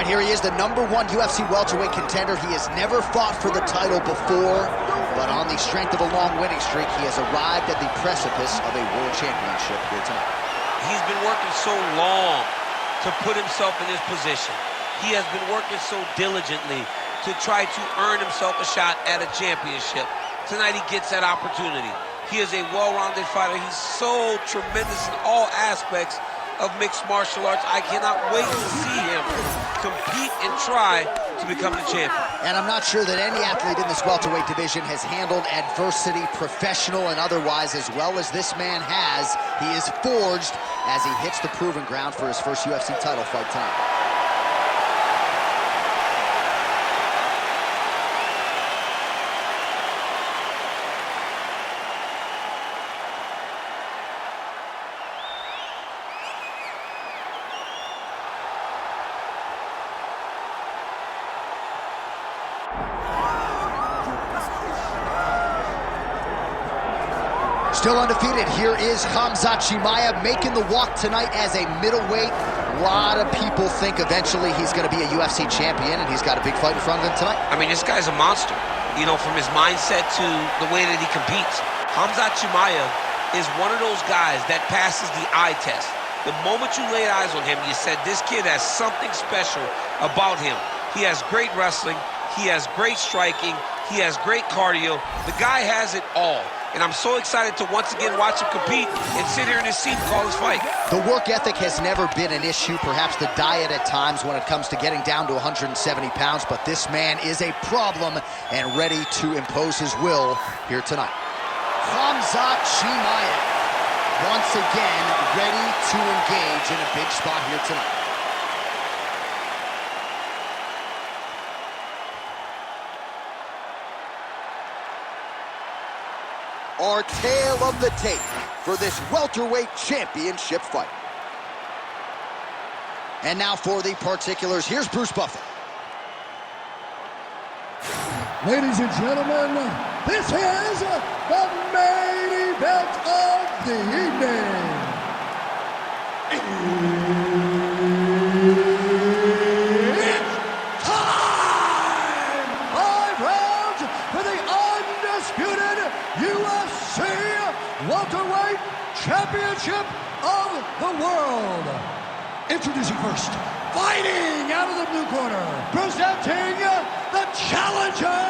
right, here he is, the #1 UFC welterweight contender. He has never fought for the title before, but on the strength of a long winning streak, he has arrived at the precipice of a world championship here tonight. He's been working so long to put himself in this position. He has been working so diligently to try to earn himself a shot at a championship. Tonight he gets that opportunity. He is a well-rounded fighter. He's so tremendous in all aspects of mixed martial arts. I cannot wait to see him compete and try to become the champion. And I'm not sure that any athlete in this welterweight division has handled adversity, professional and otherwise, as well as this man has. He is forged as he hits the proving ground for his first UFC title fight tonight. Still undefeated, here is Khamzat Chimaev making the walk tonight as a middleweight. A lot of people think eventually he's going to be a UFC champion, and he's got a big fight in front of him tonight. I mean, this guy's a monster, you know, from his mindset to the way that he competes. Khamzat Chimaev is one of those guys that passes the eye test. The moment you laid eyes on him, you said, this kid has something special about him. He has great wrestling, he has great striking, he has great cardio. The guy has it all. And I'm so excited to once again watch him compete and sit here in his seat and call his fight. The work ethic has never been an issue, perhaps the diet at times when it comes to getting down to 170 pounds, but this man is a problem and ready to impose his will here tonight. Khamzat Chimaev, once again, ready to engage in a big spot here tonight. Our tale of the tape for this welterweight championship fight. And now for the particulars, here's Bruce Buffer. Ladies and gentlemen, this is the main event of the evening. It's time! 5 rounds for the undisputed UFC welterweight championship of the world. Introducing first, fighting out of the blue corner, presenting the challenger,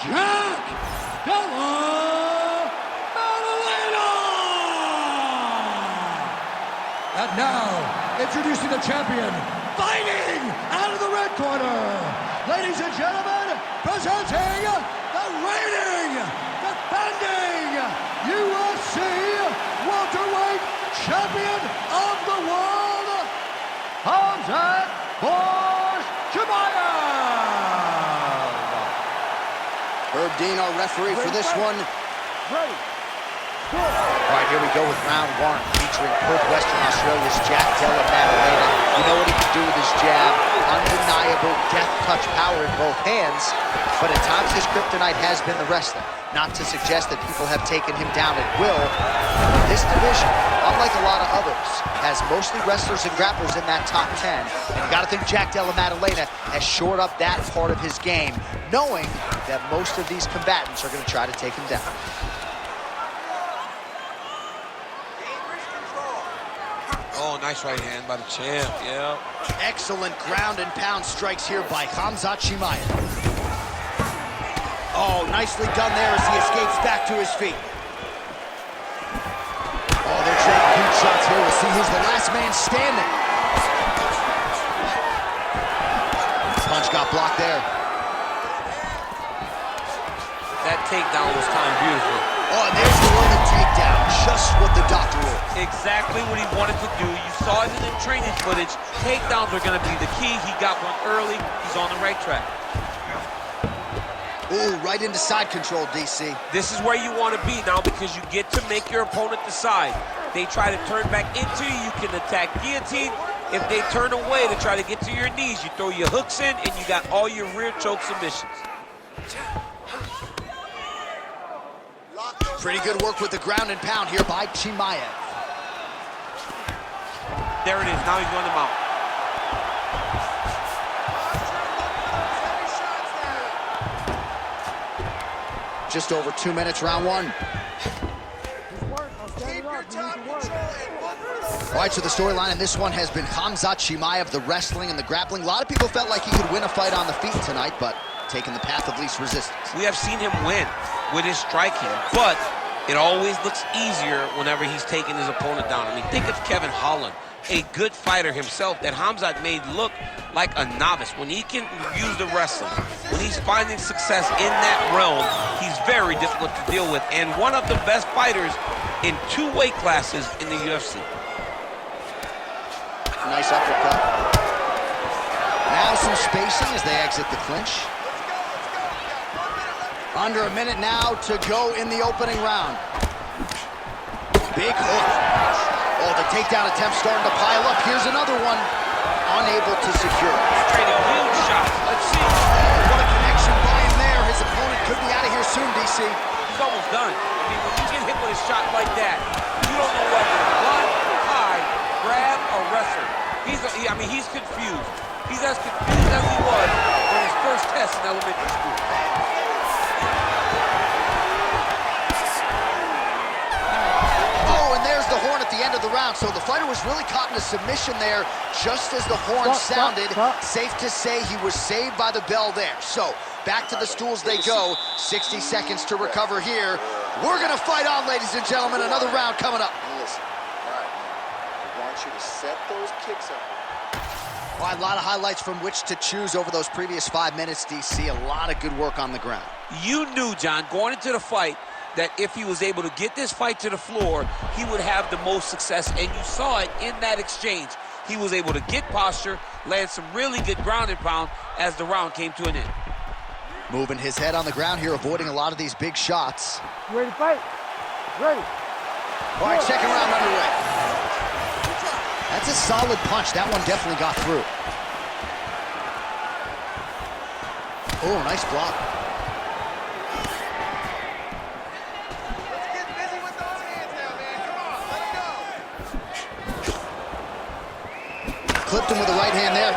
Jack Della Maddalena. And now, introducing the champion, fighting out of the red corner, ladies and gentlemen, presenting the reigning, defending UFC welterweight champion of the world, Khamzat Chimaev. Herb Dean, our referee for this one. Ready. All right, here we go with round 1, featuring Perth, Western Australia's Jack Della Maddalena. You know what he can do with his jab. Undeniable death touch power in both hands. But at times his kryptonite has been the wrestling. Not to suggest that people have taken him down at will. This division, unlike a lot of others, has mostly wrestlers and grapplers in that top 10. And you got to think Jack Della Maddalena has shored up that part of his game, knowing that most of these combatants are going to try to take him down. Oh, nice right hand by the champ, yeah. Excellent ground and pound strikes here by Khamzat Chimaev. Oh, nicely done there as he escapes back to his feet. Oh, they're trading huge shots here. We'll see who's the last man standing. Punch got blocked there. That takedown was timed beautifully. Oh, and there's the Roman takedown. Just what the doctor ordered. Exactly what he wanted to do. You saw it in the training footage. Takedowns are going to be the key. He got one early. He's on the right track. Ooh, right into side control, DC. This is where you want to be now because you get to make your opponent decide. They try to turn back into you. You can attack guillotine. If they turn away to try to get to your knees, you throw your hooks in and you got all your rear choke submissions. Pretty good work with the ground and pound here by Chimaev. There it is. Now he's going to mount. Just over 2 minutes, round one. All right, so the storyline in this one has been Khamzat Chimaev, the wrestling and the grappling. A lot of people felt like he could win a fight on the feet tonight, but taking the path of least resistance. We have seen him win with his striking, but it always looks easier whenever he's taking his opponent down. I mean, think of Kevin Holland, a good fighter himself that Khamzat made look like a novice. When he can use the wrestling, when he's finding success in that realm, he's very difficult to deal with, and one of the best fighters in 2 weight classes in the UFC. Nice uppercut. Now some spacing as they exit the clinch. Under a minute now to go in the opening round. Big hook. Oh, the takedown attempt starting to pile up. Here's another one. Unable to secure. Trading huge shots. Let's see. What a connection by him there. His opponent could be out of here soon, DC. He's almost done. I mean, when you get hit with a shot like that, you don't know whether to run, hide, grab, or wrestle. He's confused. He's as confused as he was on his first test in elementary school. Oh, and there's the horn at the end of the round. So the fighter was really caught in a submission there just as the horn sounded. Safe to say he was saved by the bell there. So back to the stools they go. 60 seconds to recover here. We're going to fight on, ladies and gentlemen. Another round coming up. Listen, all right, I want you to set those kicks up. Well, a lot of highlights from which to choose over those previous 5 minutes, DC. A lot of good work on the ground. You knew, John, going into the fight, that if he was able to get this fight to the floor, he would have the most success, and you saw it in that exchange. He was able to get posture, land some really good ground and pound as the round came to an end. Moving his head on the ground here, avoiding a lot of these big shots. You ready to fight? Ready. All right, second round underway. That's a solid punch. That one definitely got through. Oh, nice block. Let's get busy with those hands now, man. Come on, let's go. Clipped him with the right hand there.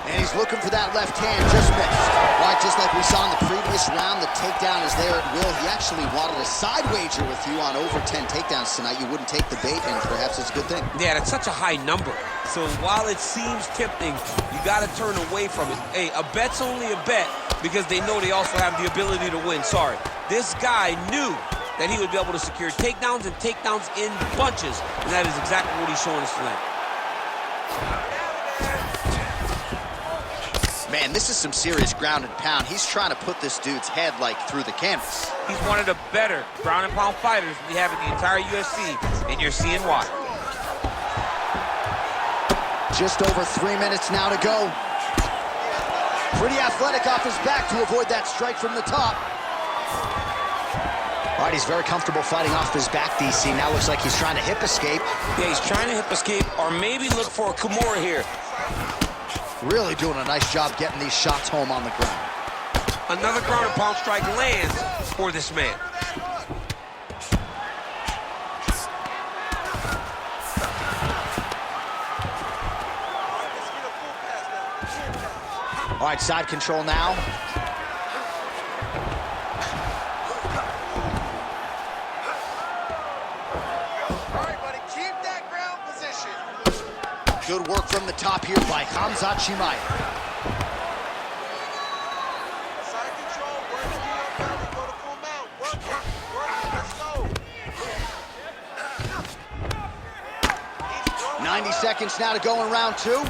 And he's looking for that left hand, just missed. Right, just like we saw in the previous round, the takedown is there at will. He actually wanted a side wager with you on over 10 takedowns tonight. You wouldn't take the bait, and perhaps it's a good thing. Yeah, that's such a high number. So while it seems tempting, you got to turn away from it. Hey, a bet's only a bet because they know they also have the ability to win. Sorry. This guy knew that he would be able to secure takedowns and takedowns in bunches, and that is exactly what he's showing us tonight. Man, this is some serious ground and pound. He's trying to put this dude's head, like, through the canvas. He's one of the better ground and pound fighters we have in the entire UFC, and you're seeing why. Just over 3 minutes now to go. Pretty athletic off his back to avoid that strike from the top. All right, he's very comfortable fighting off his back, DC. Now looks like he's trying to hip escape. Yeah, he's trying to hip escape or maybe look for a Kimura here. Really doing a nice job getting these shots home on the ground. Another ground and pound strike lands for this man. All right, side control now. All right, buddy, keep that ground position. Good work from the top here by Khamzat Chimaev. Side control, work to your belly, go to full mount. Work it, let's go. 90 seconds now to go in round two.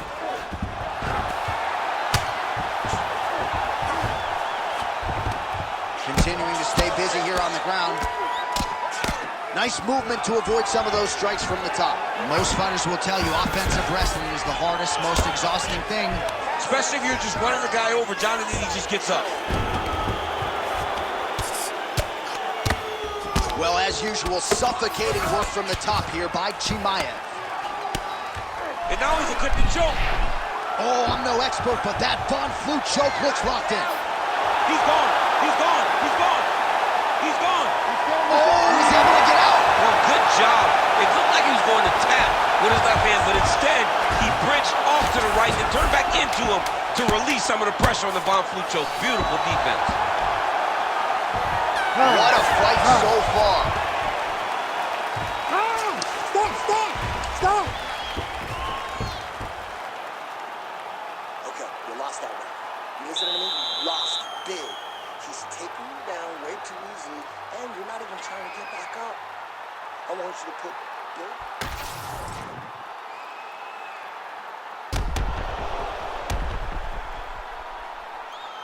Continuing to stay busy here on the ground. Nice movement to avoid some of those strikes from the top. Most fighters will tell you offensive wrestling is the hardest, most exhausting thing. Especially if you're just running the guy over, John, and then he just gets up. Well, as usual, suffocating work from the top here by Chimaev. And now he's equipped to choke. Oh, I'm no expert, but that Von Flue choke looks locked in. He's gone. He's gone. He's gone. He's gone. Oh, he's able to get out. Well, good job. It looked like he was going to tap with his left hand, but instead, he bridged off to the right and turned back into him to release some of the pressure on the Von Flue choke. Beautiful defense. What a fight so far. Stop! Okay, you lost that round. You listen to me? You lost big. He's taking you down way too easily, and you're not even trying to get back up. I want you to put Bill.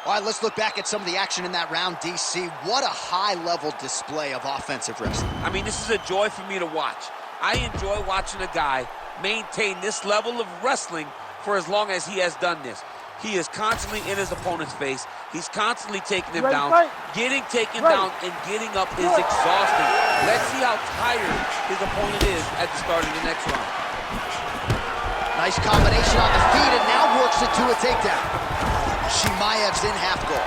All right, let's look back at some of the action in that round, DC. What a high-level display of offensive wrestling. I mean, this is a joy for me to watch. I enjoy watching a guy maintain this level of wrestling for as long as he has done this. He is constantly in his opponent's face. He's constantly taking him down. Getting taken down and getting up is exhausting. Let's see how tired his opponent is at the start of the next round. Nice combination on the feet, and now works it to a takedown. Chimaev's in half guard.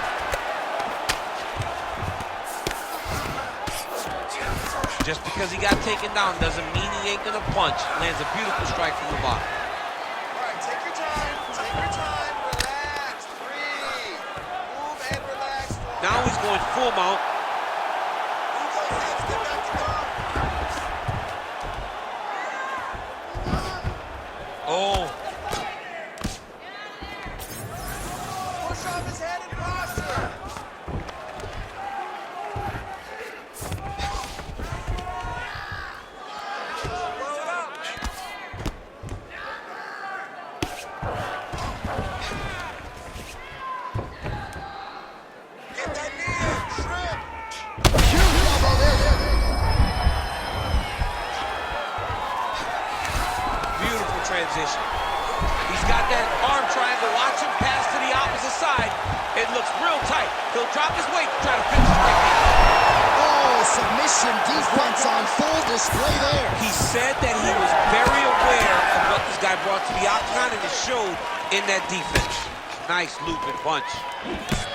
Just because he got taken down doesn't mean he ain't gonna punch. Lands a beautiful strike from the bottom. All right, take your time, relax, breathe, move and relax. Now he's going full mount. Move those hips, get back to guard. Oh, Push off his head and posture. transition. He's got that arm triangle. Watch him pass to the opposite side. It looks real tight. He'll drop his weight to try to finish the technique. Oh, submission defense on full display there. He said that he was very aware of what this guy brought to the octagon, and it showed in that defense. Nice looping punch.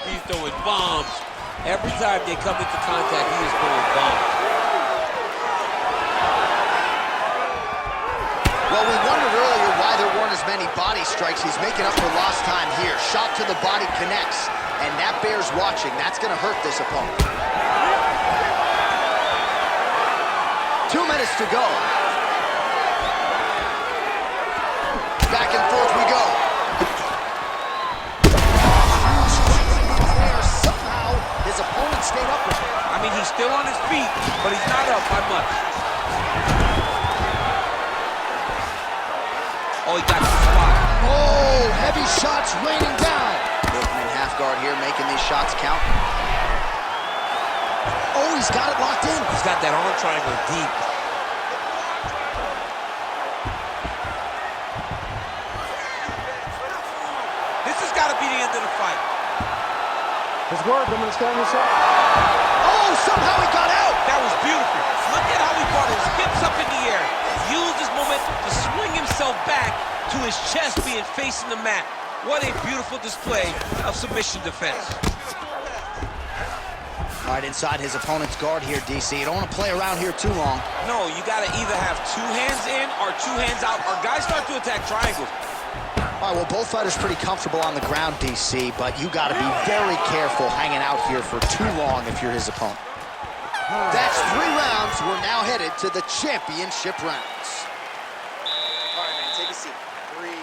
He's throwing bombs. Every time they come into contact, he is throwing bombs. Well, we wondered earlier why there weren't as many body strikes. He's making up for lost time here. Shot to the body connects, and that bears watching. That's going to hurt this opponent. 2 minutes to go. Back and forth we go. Somehow, his opponent stayed up with him. I mean, he's still on his feet, but he's not up by much. Oh, he got the spot. Oh, heavy shots raining down. Working in half guard here, making these shots count. Oh, he's got it locked in. He's got that arm triangle deep. This has got to be the end of the fight. Let's go. I'm going to stand this up. Oh, somehow he got out. That was beautiful. Look at how he brought his hips up in the air. Used his momentum to swing himself back to his chest being facing the mat. What a beautiful display of submission defense. Right inside his opponent's guard here, DC. You don't want to play around here too long. No, you got to either have 2 hands in or 2 hands out, or guys start to attack triangles. All right, well, both fighters pretty comfortable on the ground, DC, but you got to be very careful hanging out here for too long if you're his opponent. That's 3 rounds. We're now headed to the championship rounds. All right, man, take a seat. Breathe.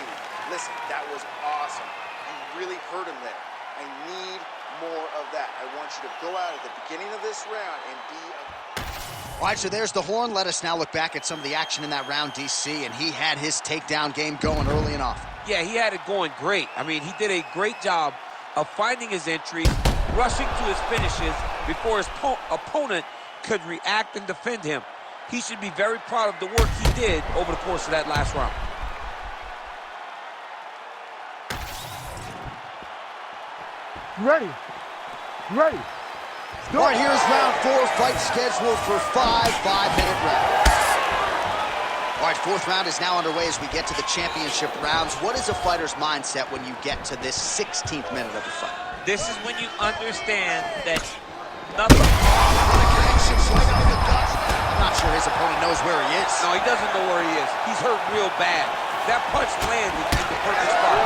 Listen, that was awesome. You really hurt him there. I need more of that. I want you to go out at the beginning of this round and be a... All right, so there's the horn. Let us now look back at some of the action in that round, DC, and he had his takedown game going early and often. Yeah, he had it going great. I mean, he did a great job of finding his entries, rushing to his finishes before his opponent could react and defend him. He should be very proud of the work he did over the course of that last round. Ready. Ready. All right, here's round 4, fight scheduled for 5 5-minute rounds. All right, 4th round is now underway as we get to the championship rounds. What is a fighter's mindset when you get to this 16th minute of the fight? This is when you understand that nothing... I'm not sure his opponent knows where he is. No, he doesn't know where he is. He's hurt real bad. That punch landed in the perfect spot.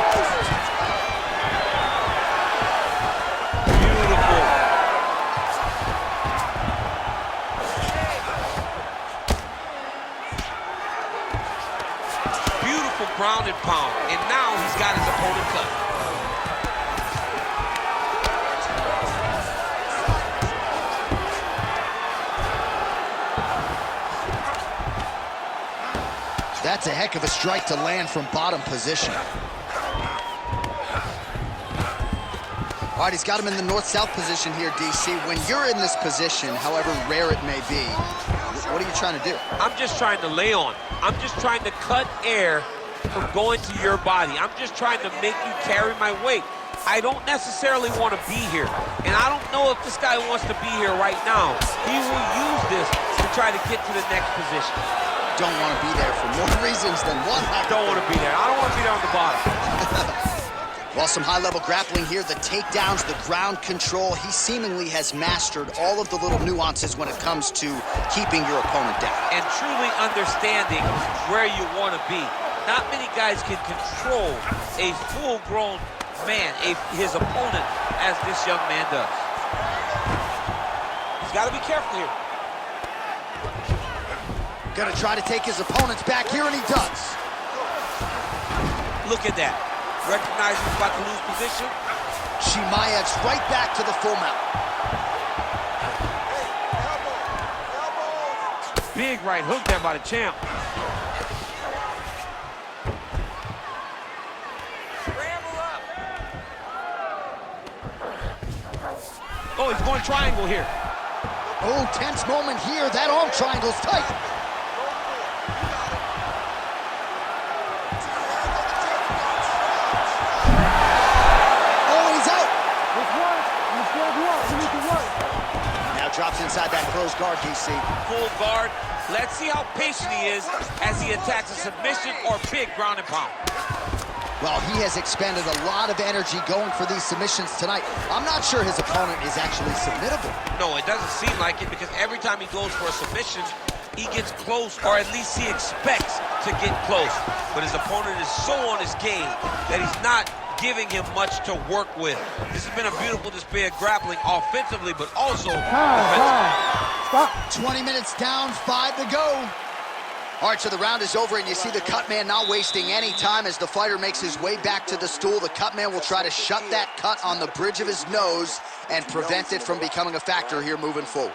ground and pound, and now he's got his opponent cut. That's a heck of a strike to land from bottom position. All right, he's got him in the north-south position here, DC. When you're in this position, however rare it may be, what are you trying to do? I'm just trying to lay on. I'm just trying to cut air from going to your body. I'm just trying to make you carry my weight. I don't necessarily want to be here. And I don't know if this guy wants to be here right now. He will use this to try to get to the next position. Don't want to be there for more reasons than one. I don't want to be there. I don't want to be there on the bottom. Well, some high-level grappling here, the takedowns, the ground control. He seemingly has mastered all of the little nuances when it comes to keeping your opponent down. And truly understanding where you want to be. Not many guys can control a full-grown man, his opponent, as this young man does. He's got to be careful here. Gonna try to take his opponents back here, and he does. Look at that. Recognize he's about to lose position. Chimaev's right back to the full mount. Big right hook there by the champ. Oh, he's going triangle here. Oh, tense moment here. That arm triangle's tight. Drops inside that closed guard, DC. Full guard. Let's see how patient he is as he attacks a submission or big ground and pound. Well, he has expended a lot of energy going for these submissions tonight. I'm not sure his opponent is actually submittable. No, it doesn't seem like it, because every time he goes for a submission, he gets close, or at least he expects to get close. But his opponent is so on his game that he's not giving him much to work with. This has been a beautiful display of grappling offensively, but also defensively. Stop. 20 minutes down, 5 to go. All right, so the round is over, and you see the cut man not wasting any time as the fighter makes his way back to the stool. The cut man will try to shut that cut on the bridge of his nose and prevent it from becoming a factor here moving forward.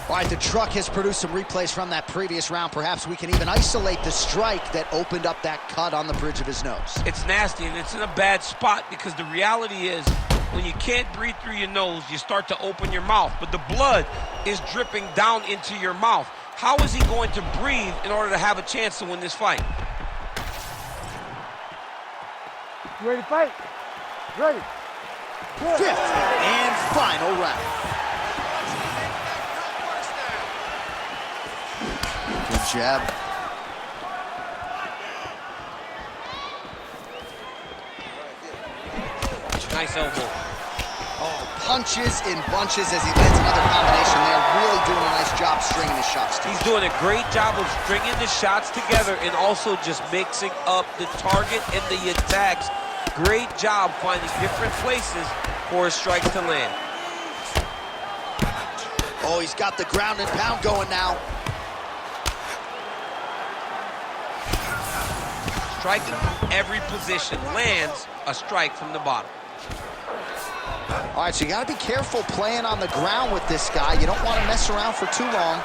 All right, the truck has produced some replays from that previous round. Perhaps we can even isolate the strike that opened up that cut on the bridge of his nose. It's nasty, and it's in a bad spot, because the reality is when you can't breathe through your nose, you start to open your mouth, but the blood is dripping down into your mouth. How is he going to breathe in order to have a chance to win this fight? You ready to fight? Ready. Good. Fifth and final round. Good jab. Nice elbow. Oh, punches in bunches as he lands another combination there. Really doing a nice job stringing his shots together. He's doing a great job of stringing the shots together and also just mixing up the target and the attacks. Great job finding different places for his strikes to land. Oh, he's got the ground and pound going now. Striking from every position, lands a strike from the bottom. All right, so you got to be careful playing on the ground with this guy. You don't want to mess around for too long.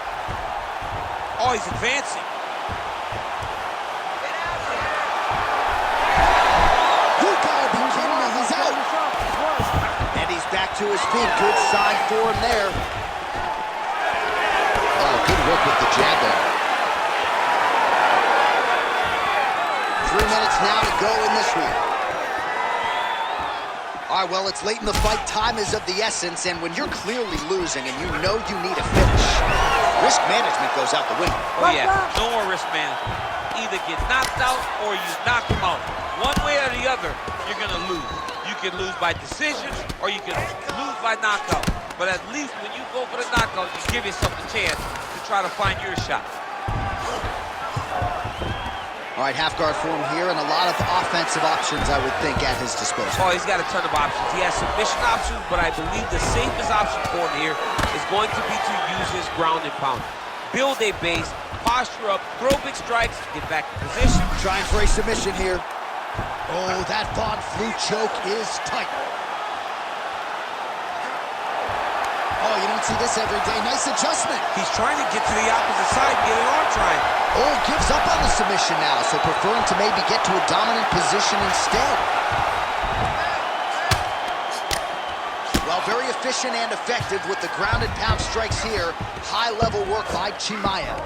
Oh, he's advancing. You gotta be kidding me, he's out. And he's back to his feet. Good sign for him there. Oh, good work with the jab there. 3 minutes now to go in this one. All right, well, it's late in the fight. Time is of the essence, and when you're clearly losing and you know you need a finish, risk management goes out the window. Oh, yeah, no more risk management. Either get knocked out or you knock him out. One way or the other, you're going to lose. You can lose by decision or you can lose by knockout. But at least when you go for the knockout, you give yourself a chance to try to find your shot. All right, half guard for him here, and a lot of offensive options, I would think, at his disposal. Oh, he's got a ton of options. He has submission options, but I believe the safest option for him here is going to be to use his ground and pound. build a base, posture up, throw big strikes, get back in position. Trying for a submission here. Oh, that Von Flue choke is tight. Oh, you don't see this every day. Nice adjustment. He's trying to get to the opposite side and get an arm triangle. Oh, gives up on the submission now, so preferring to maybe get to a dominant position instead. Well, very efficient and effective with the grounded pound strikes here. High-level work by Chimaev.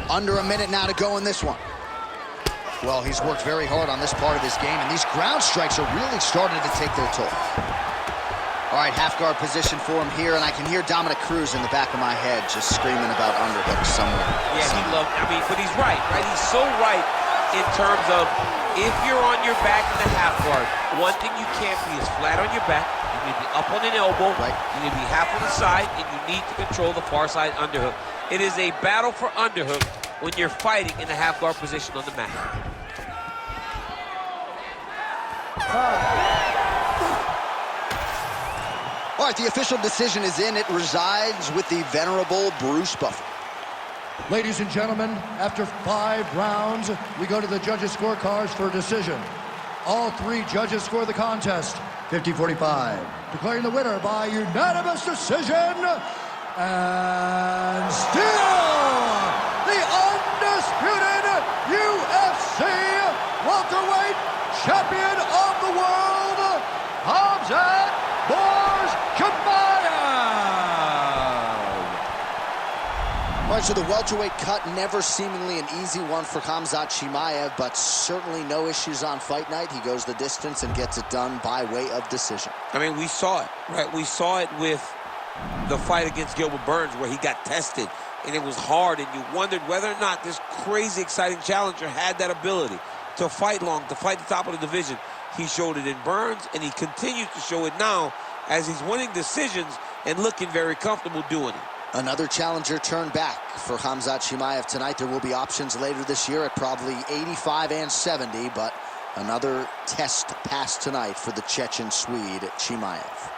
Under a minute now to go in this one. Well, he's worked very hard on this part of his game, and these ground strikes are really starting to take their toll. All right, half-guard position for him here, and I can hear Dominic Cruz in the back of my head just screaming about underhooks somewhere. Yeah, he loved, but he's right? He's so right in terms of if you're on your back in the half-guard, one thing you can't be is flat on your back. You need to be up on an elbow. Right. You need to be half on the side, and you need to control the far side underhook. It is a battle for underhook when you're fighting in the half-guard position on the mat. All right, the official decision is in. It resides with the venerable Bruce Buffer. Ladies and gentlemen, after 5 rounds, we go to the judges' scorecards for a decision. All 3 judges score the contest 50-45, declaring the winner by unanimous decision, and still the undisputed UFC welterweight champion of the world, Khamzat Chimaev. All right, so the welterweight cut, never seemingly an easy one for Khamzat Chimaev, but certainly no issues on fight night. He goes the distance and gets it done by way of decision. I mean, we saw it, right? We saw it with the fight against Gilbert Burns where he got tested, and it was hard, and you wondered whether or not this crazy, exciting challenger had that ability to fight long, to fight the top of the division. He showed it in Burns, and he continues to show it now as he's winning decisions and looking very comfortable doing it. Another challenger turned back for Khamzat Chimaev tonight. There will be options later this year at probably 85 and 70, but another test passed tonight for the Chechen Swede, Chimaev.